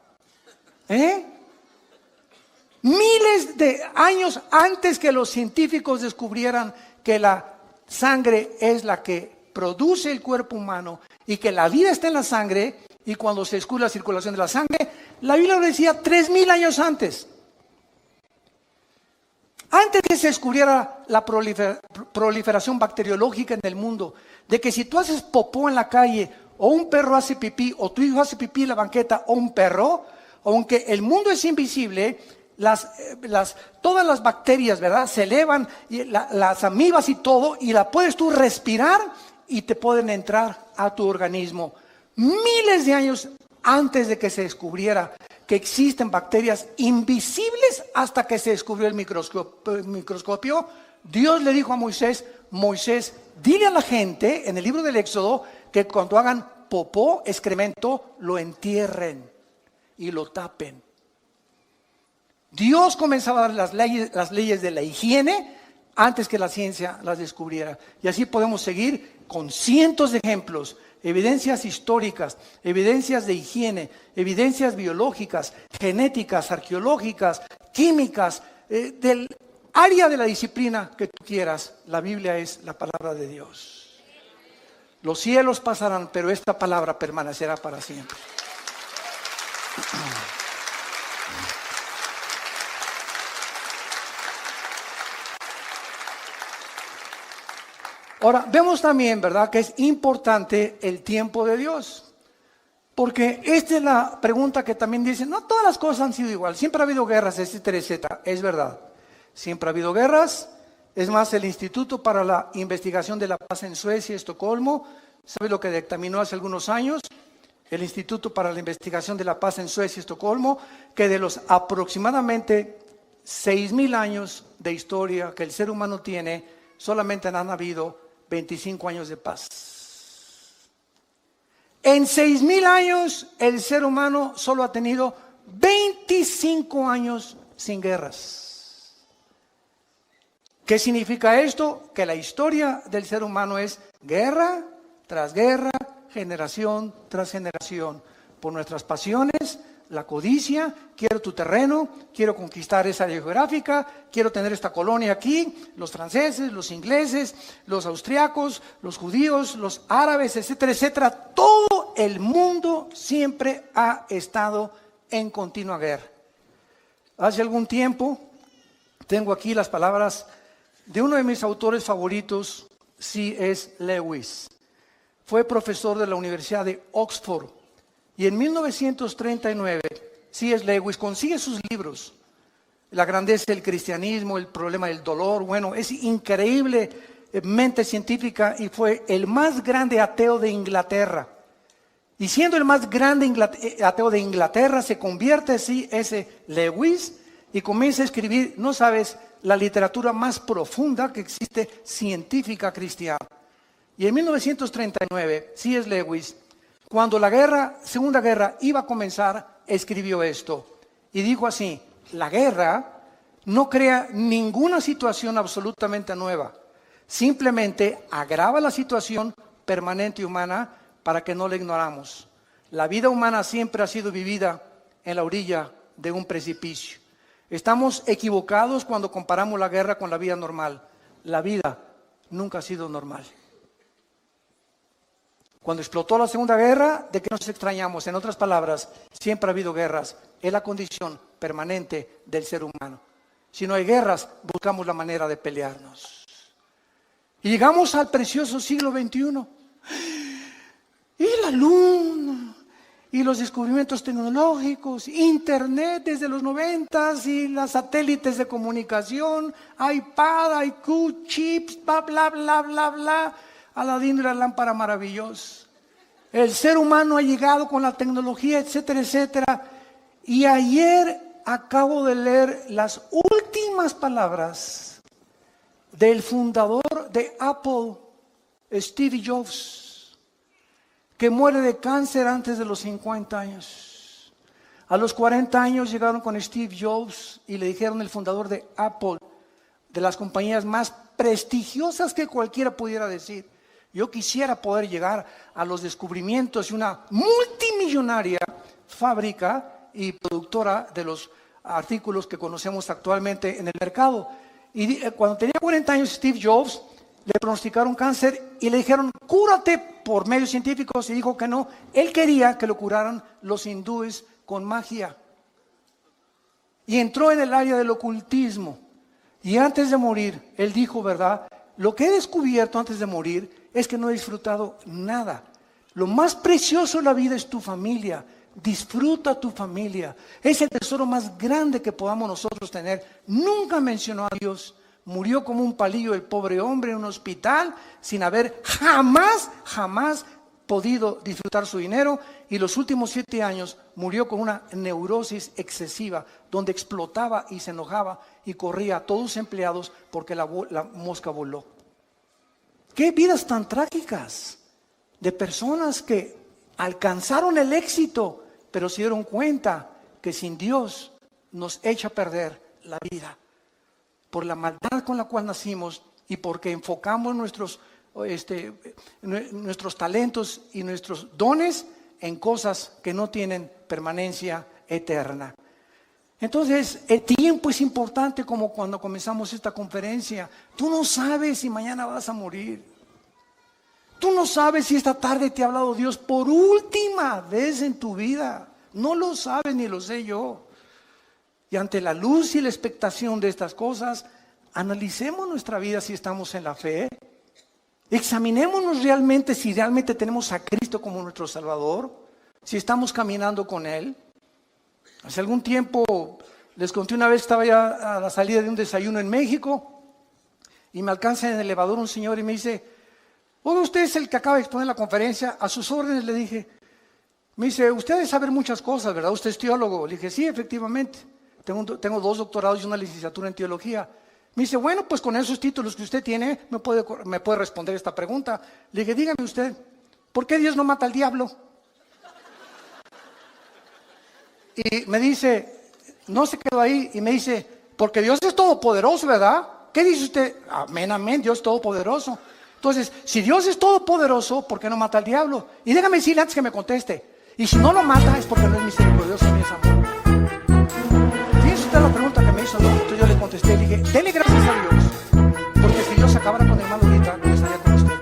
Miles de años antes que los científicos descubrieran que la sangre es la que produce el cuerpo humano y que la vida está en la sangre, y cuando se descubre la circulación de la sangre, la Biblia lo decía 3,000 años antes. Antes que se descubriera la proliferación bacteriológica en el mundo, de que si tú haces popó en la calle, o un perro hace pipí, o tu hijo hace pipí en la banqueta, o un perro, aunque el mundo es invisible, todas las bacterias, ¿verdad?, se elevan, y las amibas y todo, y la puedes tú respirar y te pueden entrar a tu organismo. Miles de años antes de que se descubriera que existen bacterias invisibles, hasta que se descubrió el microscopio, Dios le dijo a Moisés, dile a la gente en el libro del Éxodo que cuando hagan popó, excremento, lo entierren y lo tapen. Dios comenzaba a dar las leyes de la higiene antes que la ciencia las descubriera. Y así podemos seguir con cientos de ejemplos, evidencias históricas, evidencias de higiene, evidencias biológicas, genéticas, arqueológicas, químicas, del área de la disciplina que tú quieras. La Biblia es la palabra de Dios. Los cielos pasarán, pero esta palabra permanecerá para siempre. Ahora, vemos también, ¿verdad?, que es importante el tiempo de Dios. Porque esta es la pregunta que también dicen, no todas las cosas han sido igual, siempre ha habido guerras, etcétera, etcétera. Es verdad, siempre ha habido guerras. Es más, el Instituto para la Investigación de la Paz en Suecia, Estocolmo, ¿sabe lo que dictaminó hace algunos años? El Instituto para la Investigación de la Paz en Suecia, Estocolmo, que de los aproximadamente 6,000 años de historia que el ser humano tiene, solamente han habido 25 años de paz. En 6,000 años, el ser humano solo ha tenido 25 años sin guerras. ¿Qué significa esto? Que la historia del ser humano es guerra tras guerra, generación tras generación, por nuestras pasiones, la codicia, quiero tu terreno, quiero conquistar esa área geográfica, quiero tener esta colonia aquí, los franceses, los ingleses, los austriacos, los judíos, los árabes, etcétera, etcétera. Todo el mundo siempre ha estado en continua guerra. Hace algún tiempo, tengo aquí las palabras de uno de mis autores favoritos, C.S. Lewis. Fue profesor de la Universidad de Oxford. Y en 1939, C.S. Lewis consigue sus libros, La grandeza del cristianismo, El problema del dolor. Bueno, es increíblemente científica y fue el más grande ateo de Inglaterra. Y siendo el más grande ateo de Inglaterra, se convierte C.S. Lewis y comienza a escribir, no sabes, la literatura más profunda que existe científica cristiana. Y en 1939, C.S. Lewis, cuando la Segunda Guerra iba a comenzar, escribió esto. Y dijo así, la guerra no crea ninguna situación absolutamente nueva. Simplemente agrava la situación permanente humana para que no la ignoramos. La vida humana siempre ha sido vivida en la orilla de un precipicio. Estamos equivocados cuando comparamos la guerra con la vida normal. La vida nunca ha sido normal. Cuando explotó la Segunda Guerra, ¿de qué nos extrañamos? En otras palabras, siempre ha habido guerras. Es la condición permanente del ser humano. Si no hay guerras, buscamos la manera de pelearnos. Y llegamos al precioso siglo XXI. Y la luna, y los descubrimientos tecnológicos, Internet desde los 90s, y los satélites de comunicación, iPad, IQ, chips, bla, bla, bla, bla, bla. Aladín y la lámpara maravillosa. El ser humano ha llegado con la tecnología, etcétera, etcétera. Y ayer acabo de leer las últimas palabras del fundador de Apple, Steve Jobs, que muere de cáncer antes de los 50 años. A los 40 años llegaron con Steve Jobs y le dijeron, el fundador de Apple, de las compañías más prestigiosas que cualquiera pudiera decir, yo quisiera poder llegar a los descubrimientos de una multimillonaria fábrica y productora de los artículos que conocemos actualmente en el mercado. Y cuando tenía 40 años Steve Jobs, le pronosticaron cáncer y le dijeron, cúrate por medios científicos, y dijo que no. Él quería que lo curaran los hindúes con magia. Y entró en el área del ocultismo. Y antes de morir, él dijo, ¿verdad? Lo que he descubierto antes de morir es que no he disfrutado nada. Lo más precioso de la vida es tu familia. Disfruta tu familia. Es el tesoro más grande que podamos nosotros tener. Nunca mencionó a Dios. Murió como un palillo el pobre hombre en un hospital sin haber jamás podido disfrutar su dinero. Y los últimos 7 años murió con una neurosis excesiva, donde explotaba y se enojaba y corría a todos sus empleados porque la mosca voló. ¡Qué vidas tan trágicas! De personas que alcanzaron el éxito, pero se dieron cuenta que sin Dios nos echa a perder la vida. Por la maldad con la cual nacimos y porque enfocamos nuestros talentos y nuestros dones en cosas que no tienen permanencia eterna. Entonces, el tiempo es importante, como cuando comenzamos esta conferencia. Tú no sabes si mañana vas a morir. Tú no sabes si esta tarde te ha hablado Dios por última vez en tu vida. No lo sabes ni lo sé yo. Y ante la luz y la expectación de estas cosas, analicemos nuestra vida si estamos en la fe. Examinémonos realmente si realmente tenemos a Cristo como nuestro Salvador, si estamos caminando con Él. Hace algún tiempo, les conté una vez, estaba ya a la salida de un desayuno en México y me alcanza en el elevador un señor y me dice: oiga, usted es el que acaba de exponer la conferencia, a sus órdenes. Le dije. Me dice: usted debe saber muchas cosas, ¿verdad? Usted es teólogo. Le dije: sí, efectivamente. Tengo 2 doctorados y una licenciatura en teología. Me dice: bueno, pues con esos títulos que usted tiene, me puede responder esta pregunta. Le dije: dígame usted, ¿por qué Dios no mata al diablo? Y me dice, no se quedó ahí, y me dice: porque Dios es todopoderoso, ¿verdad? ¿Qué dice usted? Amén, amén, Dios es todopoderoso. Entonces, si Dios es todopoderoso, ¿por qué no mata al diablo? Y déjame decirle antes que me conteste, y si no lo mata es porque no es misericordioso ni es amor. Fíjese usted la pregunta que me hizo, entonces yo le contesté, le dije: dele gracias a Dios, porque si Dios acabara con el mal ahorita, no estaría con usted.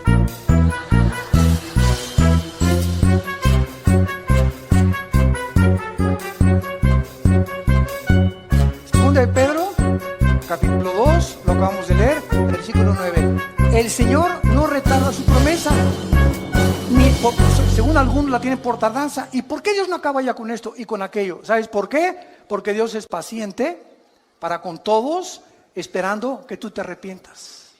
Segunda de Pedro, capítulo 2, lo acabamos de leer, versículo 9. El Señor no retarda su promesa, según algunos la tienen por tardanza. ¿Y por qué Dios no acaba ya con esto y con aquello? ¿Sabes por qué? Porque Dios es paciente para con todos, esperando que tú te arrepientas.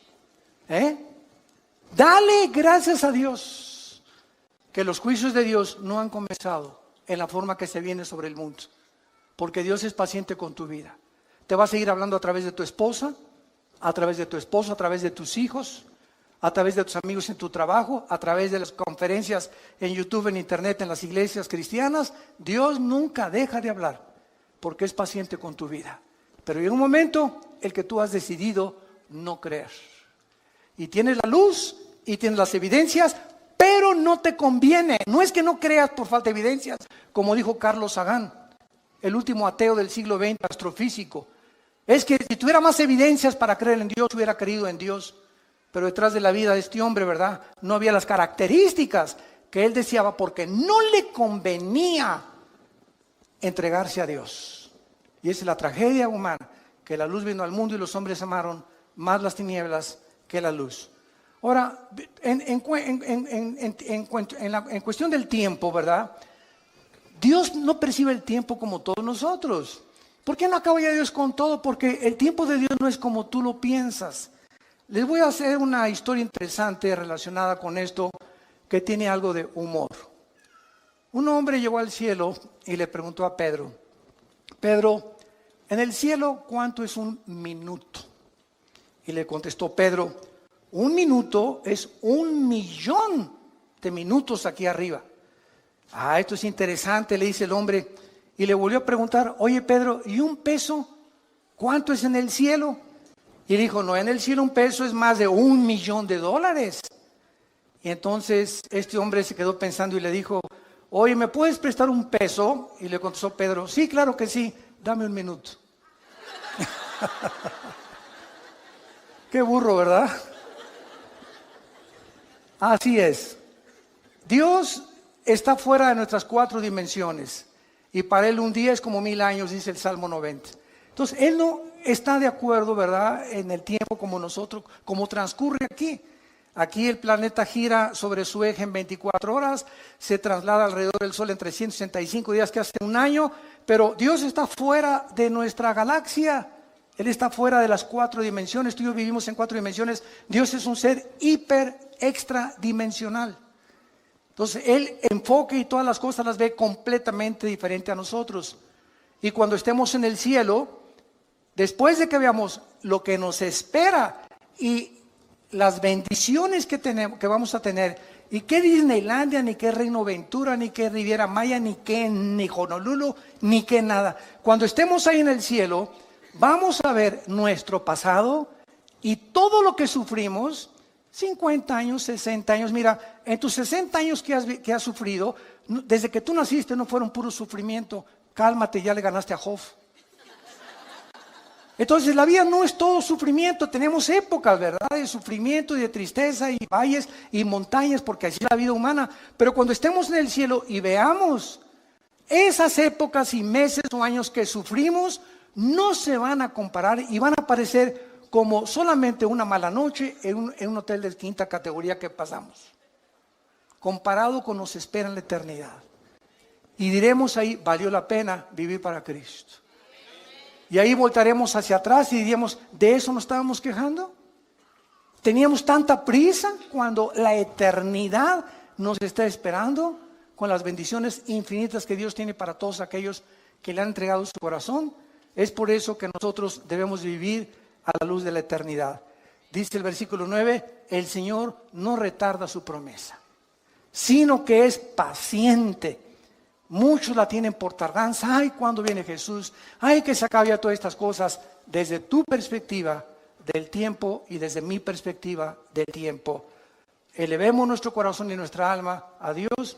Dale gracias a Dios que los juicios de Dios no han comenzado en la forma que se viene sobre el mundo, porque Dios es paciente con tu vida. Te va a seguir hablando a través de tu esposa, a través de tu esposo, a través de tus hijos, a través de tus amigos en tu trabajo, a través de las conferencias en YouTube, en Internet, en las iglesias cristianas. Dios nunca deja de hablar, porque es paciente con tu vida. Pero llega un momento el que tú has decidido no creer. Y tienes la luz y tienes las evidencias, pero no te conviene. No es que no creas por falta de evidencias, como dijo Carlos Sagan, el último ateo del siglo XX, astrofísico. Es que si tuviera más evidencias para creer en Dios, hubiera creído en Dios. Pero detrás de la vida de este hombre, ¿verdad?, no había las características que él deseaba, porque no le convenía entregarse a Dios. Y esa es la tragedia humana, que la luz vino al mundo y los hombres amaron más las tinieblas que la luz. Ahora, en cuestión del tiempo, ¿verdad?, Dios no percibe el tiempo como todos nosotros. ¿Por qué no acaba ya Dios con todo? Porque el tiempo de Dios no es como tú lo piensas. Les voy a hacer una historia interesante relacionada con esto, que tiene algo de humor. Un hombre llegó al cielo y le preguntó a Pedro: Pedro, en el cielo, ¿cuánto es un minuto? Y le contestó Pedro: un minuto es 1.000.000 de minutos aquí arriba. Esto es interesante, le dice el hombre. Y le volvió a preguntar: oye Pedro, ¿y un peso? ¿Cuánto es en el cielo? Y dijo: no, en el cielo un peso es más de $1.000.000. Y entonces este hombre se quedó pensando y le dijo: oye, ¿me puedes prestar un peso? Y le contestó Pedro: sí, claro que sí, dame un minuto. Qué burro, ¿verdad? Así es. Dios está fuera de nuestras 4 dimensiones. Y para Él un día es como 1.000 años, dice el Salmo 90. Entonces, Él no está de acuerdo, ¿verdad?, en el tiempo como nosotros, como transcurre aquí. Aquí el planeta gira sobre su eje en 24 horas, se traslada alrededor del Sol en 365 días, que hace un año, pero Dios está fuera de nuestra galaxia. Él está fuera de las 4 dimensiones. Tú y yo vivimos en 4 dimensiones. Dios es un ser extradimensional. Entonces, Él enfoque y todas las cosas las ve completamente diferente a nosotros. Y cuando estemos en el cielo, después de que veamos lo que nos espera y las bendiciones que vamos a tener, y qué Disneylandia, ni qué Reino Ventura, ni qué Riviera Maya, ni Honolulu, ni qué nada. Cuando estemos ahí en el cielo, vamos a ver nuestro pasado y todo lo que sufrimos. 50 años, 60 años, mira, en tus 60 años que has sufrido, desde que tú naciste no fueron puro sufrimiento. Cálmate, ya le ganaste a Job. Entonces la vida no es todo sufrimiento, tenemos épocas, ¿verdad?, de sufrimiento y de tristeza y valles y montañas, porque así es la vida humana. Pero cuando estemos en el cielo y veamos esas épocas y meses o años que sufrimos, no se van a comparar y van a parecer como solamente una mala noche en un hotel de quinta categoría que pasamos, comparado con nos espera en la eternidad. Y diremos ahí, valió la pena vivir para Cristo. Y ahí voltaremos hacia atrás y diríamos, ¿de eso nos estábamos quejando? ¿Teníamos tanta prisa cuando la eternidad nos está esperando con las bendiciones infinitas que Dios tiene para todos aquellos que le han entregado su corazón? Es por eso que nosotros debemos vivir a la luz de la eternidad. Dice el versículo 9, el Señor no retarda su promesa, sino que es paciente. Muchos la tienen por tardanza. Ay, ¿cuándo viene Jesús? Ay, que se acabe todas estas cosas. Desde tu perspectiva del tiempo y desde mi perspectiva del tiempo, elevemos nuestro corazón y nuestra alma a Dios.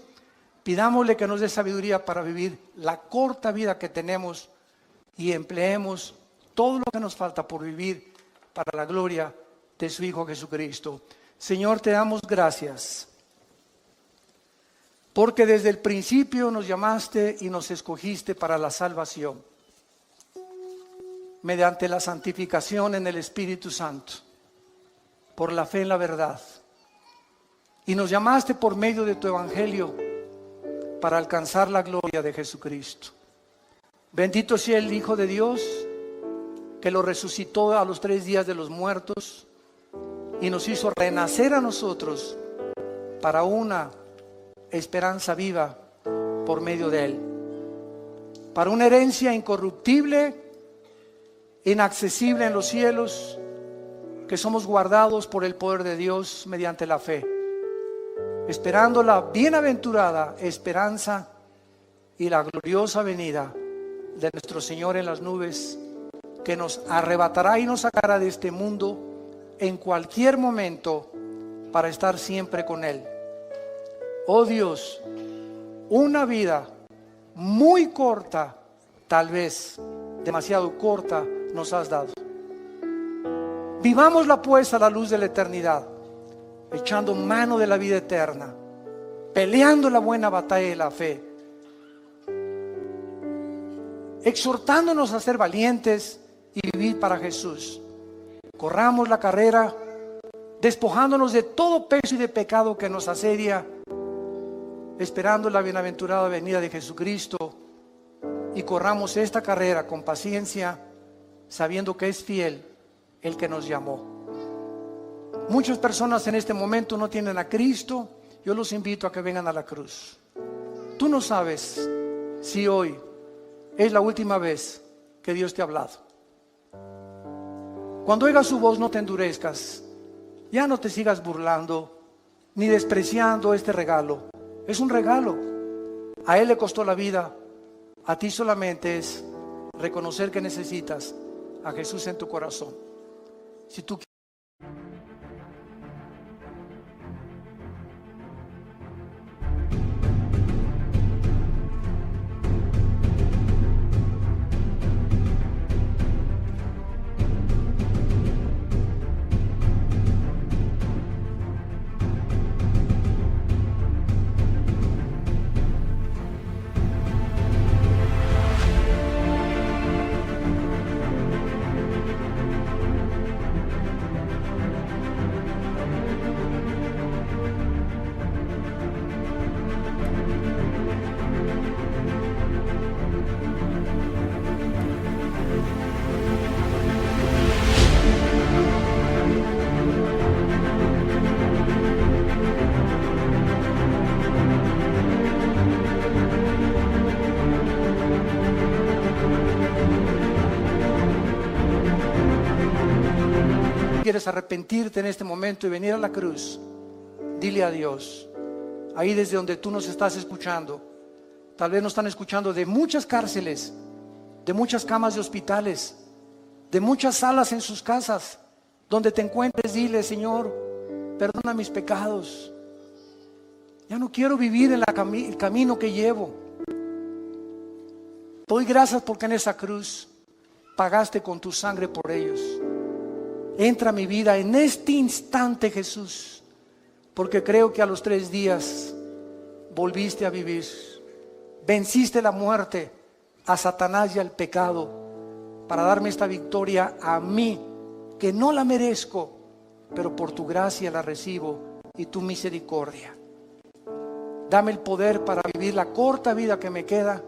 Pidámosle que nos dé sabiduría para vivir la corta vida que tenemos y empleemos todo lo que nos falta por vivir para la gloria de su Hijo Jesucristo. Señor, te damos gracias, porque desde el principio nos llamaste y nos escogiste para la salvación, mediante la santificación en el Espíritu Santo, por la fe en la verdad. Y nos llamaste por medio de tu Evangelio para alcanzar la gloria de Jesucristo. Bendito sea el Hijo de Dios, que lo resucitó a los 3 días de los muertos y nos hizo renacer a nosotros para una esperanza viva por medio de Él, para una herencia incorruptible, inaccesible en los cielos, que somos guardados por el poder de Dios mediante la fe, esperando la bienaventurada esperanza y la gloriosa venida de nuestro Señor en las nubes, que nos arrebatará y nos sacará de este mundo en cualquier momento para estar siempre con Él. Oh Dios, una vida muy corta, tal vez demasiado corta, nos has dado. Vivámosla pues a la luz de la eternidad, echando mano de la vida eterna, peleando la buena batalla de la fe, exhortándonos a ser valientes y vivir para Jesús. Corramos la carrera, despojándonos de todo peso y de pecado que nos asedia, esperando la bienaventurada venida de Jesucristo, y corramos esta carrera con paciencia, sabiendo que es fiel el que nos llamó. Muchas personas en este momento no tienen a Cristo. Yo los invito a que vengan a la cruz. Tú no sabes si hoy es la última vez que Dios te ha hablado. Cuando oigas su voz, no te endurezcas. Ya no te sigas burlando ni despreciando este regalo. Es un regalo. A Él le costó la vida. A ti solamente es reconocer que necesitas a Jesús en tu corazón. Si tú quieres arrepentirte en este momento y venir a la cruz, dile a Dios, ahí desde donde tú nos estás escuchando. Tal vez nos están escuchando de muchas cárceles, de muchas camas de hospitales, de muchas salas en sus casas. Donde te encuentres, dile: Señor, perdona mis pecados. Ya no quiero vivir en el camino que llevo. Doy gracias porque en esa cruz pagaste con tu sangre por ellos. Entra a mi vida en este instante, Jesús, porque creo que a los 3 días volviste a vivir. Venciste la muerte, a Satanás y al pecado, para darme esta victoria a mí, que no la merezco, pero por tu gracia la recibo y tu misericordia. Dame el poder para vivir la corta vida que me queda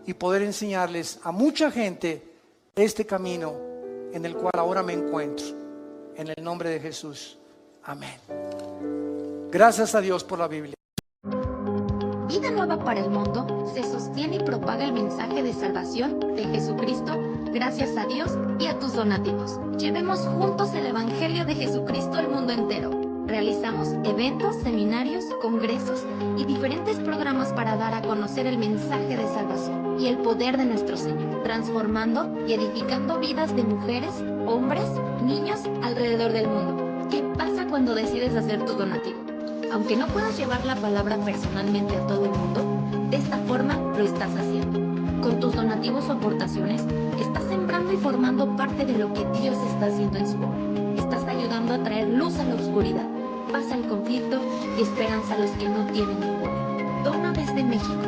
y poder enseñarles a mucha gente este camino en el cual ahora me encuentro. En el nombre de Jesús. Amén. Gracias a Dios por la Biblia.
Vida Nueva para el Mundo se sostiene y propaga el mensaje de salvación de Jesucristo gracias a Dios y a tus donativos. Llevemos juntos el Evangelio de Jesucristo al mundo entero. Realizamos eventos, seminarios, congresos y diferentes programas para dar a conocer el mensaje de salvación y el poder de nuestro Señor, transformando y edificando vidas de mujeres, hombres, niños alrededor del mundo. ¿Qué pasa cuando decides hacer tu donativo? Aunque no puedas llevar la palabra personalmente a todo el mundo, de esta forma lo estás haciendo. Con tus donativos o aportaciones, estás sembrando y formando parte de lo que Dios está haciendo en su obra. Estás ayudando a traer luz a la oscuridad, paz al conflicto y esperanza a los que no tienen ninguna. Dona desde México.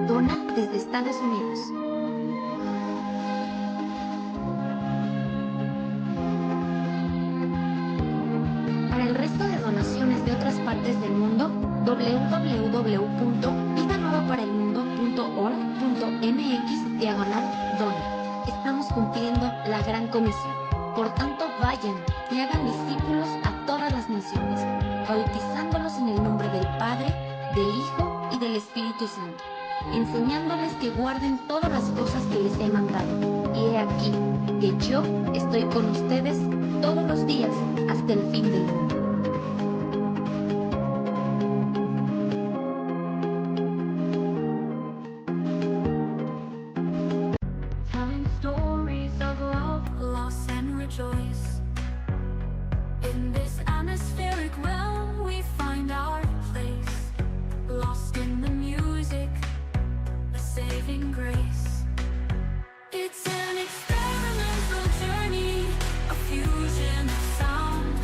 Dona desde Estados Unidos. Para el resto de donaciones de otras partes del mundo, www.vidanuevaparelmundo.org.mx/dona. Estamos cumpliendo la gran comisión. Por tanto, vayan y hagan discípulos a todas las naciones, bautizándolos en el nombre del Padre, del Hijo y del Espíritu Santo, enseñándoles que guarden todas las cosas que les he mandado. Y he aquí que yo estoy con ustedes todos los días hasta el fin del mundo.
Telling stories of love, loss and rejoice. In this atmospheric realm we find our place, lost in the music, a saving grace. It's an experimental journey, a fusion of sound,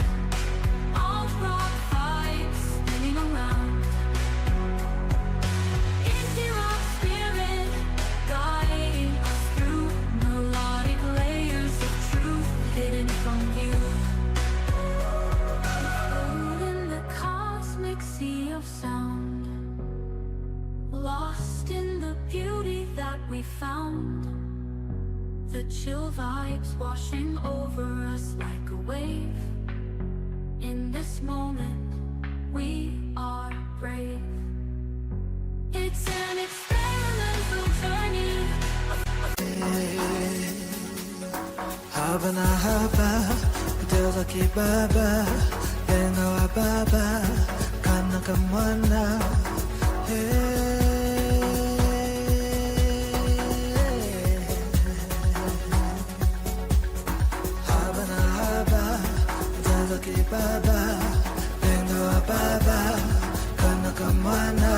all rock vibes spinning around. Indie rock spirit guiding us through melodic layers of truth hidden from view. Float in the cosmic sea of sound, lost in the beauty that we found. The chill vibes washing over us like a wave. In this moment, we are brave. It's an experimental journey.
haba na haba, Deus aqui baba, venga wa baba, kana kamwana, haba na haba, Deus aqui baba, venga wa baba, kana kamwana,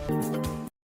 haba